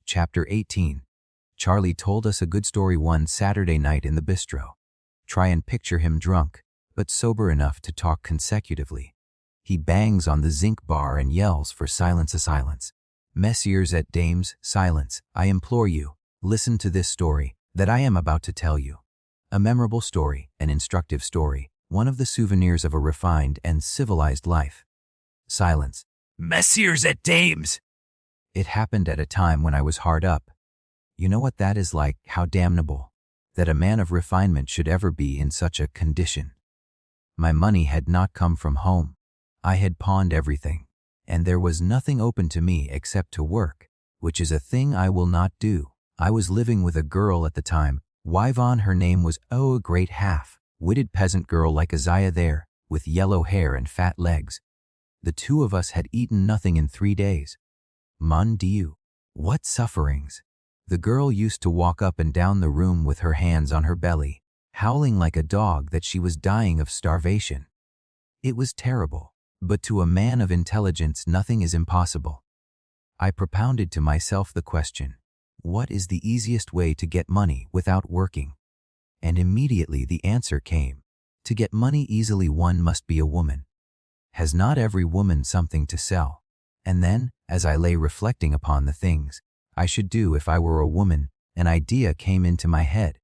Chapter 18. Charlie told us a good story one Saturday night in the bistro. Try and picture him drunk, but sober enough to talk consecutively. He bangs on the zinc bar and yells for silence. Messieurs et dames, silence, I implore you. Listen to this story that I am about to tell you. A memorable story, an instructive story, one of the souvenirs of a refined and civilized life. Silence. Messieurs et dames! It happened at a time when I was hard up. You know what that is like, how damnable, that a man of refinement should ever be in such a condition. My money had not come from home. I had pawned everything, and there was nothing open to me except to work, which is a thing I will not do. I was living with a girl at the time, Yvonne her name was, a great half-witted peasant girl like Isaiah there, with yellow hair and fat legs. The two of us had eaten nothing in 3 days. Mon Dieu, what sufferings! The girl used to walk up and down the room with her hands on her belly, howling like a dog that she was dying of starvation. It was terrible, but to a man of intelligence nothing is impossible. I propounded to myself the question, what is the easiest way to get money without working? And immediately the answer came, to get money easily one must be a woman. Has not every woman something to sell? And then, as I lay reflecting upon the things I should do if I were a woman, an idea came into my head.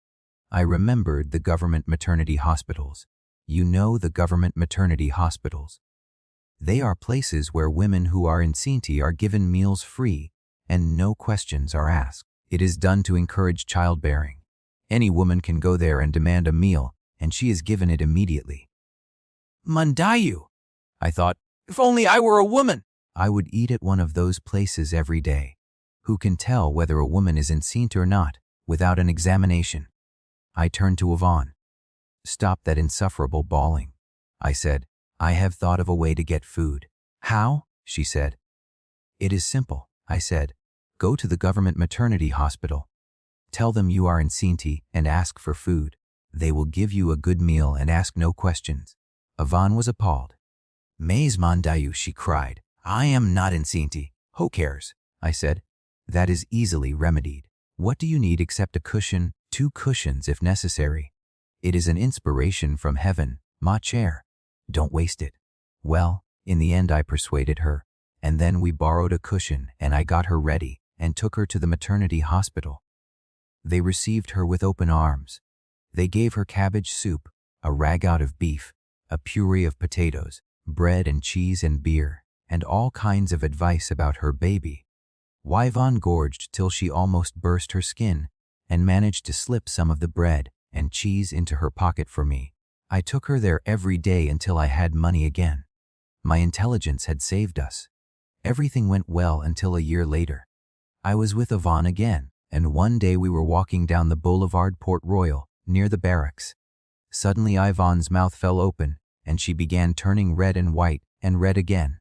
I remembered the government maternity hospitals. You know the government maternity hospitals. They are places where women who are enceinte are given meals free and no questions are asked. It is done to encourage childbearing. Any woman can go there and demand a meal, and she is given it immediately. Mundayu! I thought, if only I were a woman! I would eat at one of those places every day. Who can tell whether a woman is enceinte or not, without an examination? I turned to Yvonne. Stop that insufferable bawling, I said. I have thought of a way to get food. How? She said. It is simple, I said. Go to the government maternity hospital. Tell them you are enceinte and ask for food. They will give you a good meal and ask no questions. Yvonne was appalled. Mais mon Dieu, she cried. I am not enceinte. Who cares? I said. That is easily remedied. What do you need except a cushion, 2 cushions if necessary? It is an inspiration from heaven, ma chère. Don't waste it. Well, in the end I persuaded her, and then we borrowed a cushion and I got her ready and took her to the maternity hospital. They received her with open arms. They gave her cabbage soup, a ragout of beef, a puree of potatoes, bread and cheese and beer, and all kinds of advice about her baby. Yvonne gorged till she almost burst her skin and managed to slip some of the bread and cheese into her pocket for me. I took her there every day until I had money again. My intelligence had saved us. Everything went well until a year later. I was with Yvonne again, and one day we were walking down the boulevard Port Royal, near the barracks. Suddenly Yvonne's mouth fell open, and she began turning red and white, and red again.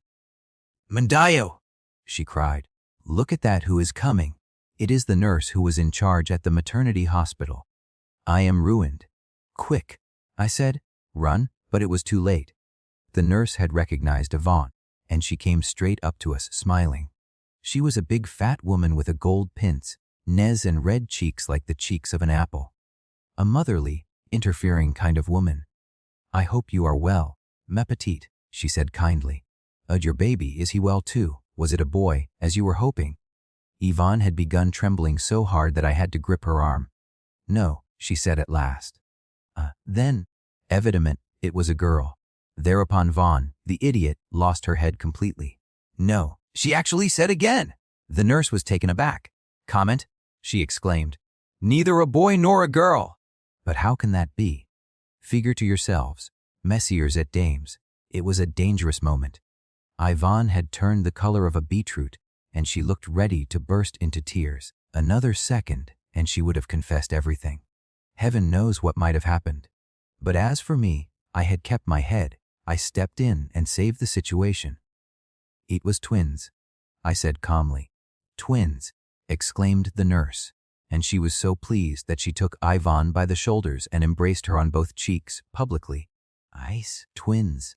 Mundayo! She cried. Look at that who is coming. It is the nurse who was in charge at the maternity hospital. I am ruined. Quick, I said. Run, but it was too late. The nurse had recognized Yvonne, and she came straight up to us, smiling. She was a big fat woman with a gold pince, nez and red cheeks like the cheeks of an apple. A motherly, interfering kind of woman. I hope you are well, ma petite, she said kindly. Your baby, is he well too? Was it a boy, as you were hoping? Yvonne had begun trembling so hard that I had to grip her arm. No, she said at last. Then, evidement, it was a girl. Thereupon Vaughn, the idiot, lost her head completely. No, she actually said again. The nurse was taken aback. Comment, she exclaimed. Neither a boy nor a girl. But how can that be? Figure to yourselves, messieurs et dames, it was a dangerous moment. Yvonne had turned the color of a beetroot, and she looked ready to burst into tears. Another second, and she would have confessed everything. Heaven knows what might have happened. But as for me, I had kept my head. I stepped in and saved the situation. It was twins, I said calmly. Twins, exclaimed the nurse, and she was so pleased that she took Yvonne by the shoulders and embraced her on both cheeks, publicly. Ice, twins,